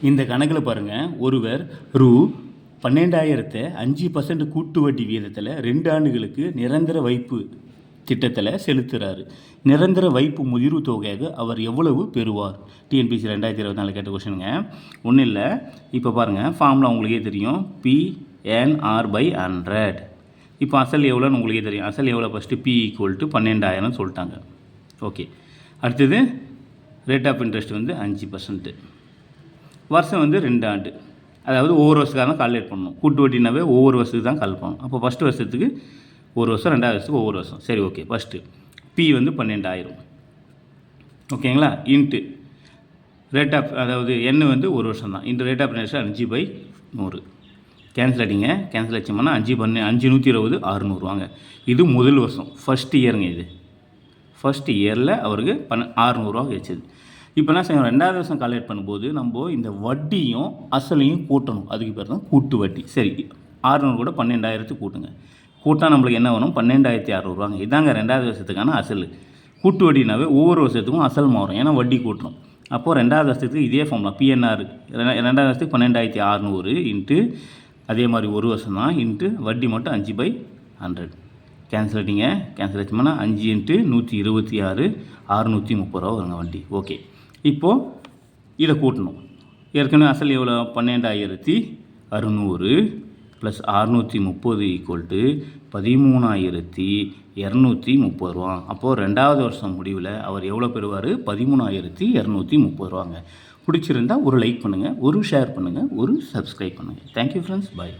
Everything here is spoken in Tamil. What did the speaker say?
இந்த கணக்கில் பாருங்கள், ஒருவர் ரூ 12,000 5% கூட்டு வட்டி வீதத்தில் 2 ஆண்டுகளுக்கு நிரந்தர வைப்பு திட்டத்தில் செலுத்துகிறாரு. நிரந்தர வைப்பு முதிர்வு தொகையாக அவர் எவ்வளவு பெறுவார்? டிஎன்பிசி 2024 கேட்ட கொஷனுங்க. ஒன்றும் இல்லை, இப்போ பாருங்கள், ஃபார்முலா உங்களுக்கே தெரியும், PNR/100. இப்போ அசல் எவ்வளோன்னு உங்களுக்கே தெரியும். அசல் எவ்வளோ? ஃபஸ்ட்டு P = 12,000 சொல்லிட்டாங்க. ஓகே, அடுத்தது ரேட் ஆஃப் இன்ட்ரெஸ்ட் வந்து 5%. வருஷம் வந்து 2 ஆண்டு, அதாவது ஒவ்வொரு வருஷத்துக்காக தான் கால்குலேட் பண்ணணும். கூட்டு வட்டினாவே ஒவ்வொரு வருஷத்துக்கு தான் கால் பண்ணணும். அப்போ ஃபஸ்ட்டு வருஷத்துக்கு ஒரு வருஷம், 2வது வருஷத்துக்கு ஒவ்வொரு வருஷம். சரி, ஓகே. ஃபஸ்ட்டு P வந்து 12,000, ஓகேங்களா, இன்ட்டு ரேட் ஆஃப், அதாவது N வந்து ஒரு வருஷம் தான், into rate of interest 5/100. Cancel அடிங்க, கேன்சல் அடிச்சோம்னா 5/120 600 வாங்க. இது முதல் வருஷம், ஃபஸ்ட் இயருங்க. இது ஃபஸ்ட் இயரில் அவருக்கு 600 கிடைச்சது. இப்போ என்ன செய்யணும், 2வது வருஷம் கால்குலேட் பண்ணும்போது நம்ம இந்த வட்டியும் அசலையும் கூட்டணும். அதுக்கு பேர் தான் கூட்டு வட்டி. சரி, 600 கூட 12,000 கூட்டுங்க. கூட்டா நம்மளுக்கு என்ன வரும்? 12,600 வாங்க. இதாங்க 2வது வருஷத்துக்கான அசல். கூட்டு வட்டினாவே ஒவ்வொரு வருஷத்துக்கும் அசல் மாறும், ஏன்னா வட்டி கூட்டணும். அப்போது 2வது வருஷத்துக்கு இதே ஃபார்முலா PNR, 2வது வருஷத்துக்கு 12,600 இன்ட்டு அதே மாதிரி ஒரு வருஷம் தான், இன்ட்டு வட்டி மட்டும் 5/100. கேன்சல் அடிங்க, கேன்சல் ஆச்சோம்னா 5 × 126 630 ரூபா வருங்க வட்டி. ஓகே, இப்போது இதை கூட்டணும். ஏற்கனவே அசல் எவ்வளோ? 12,600 + 630 = 13,230 ரூபா. அப்போது 2வது வருஷம் முடிவில் அவர் எவ்வளோ பெறுவார்? 13,230 ரூபாங்க. பிடிச்சிருந்தால் ஒரு லைக் பண்ணுங்கள், ஒரு ஷேர் பண்ணுங்கள், ஒரு சப்ஸ்கிரைப் பண்ணுங்கள். தேங்க்யூ ஃப்ரெண்ட்ஸ், பாய்.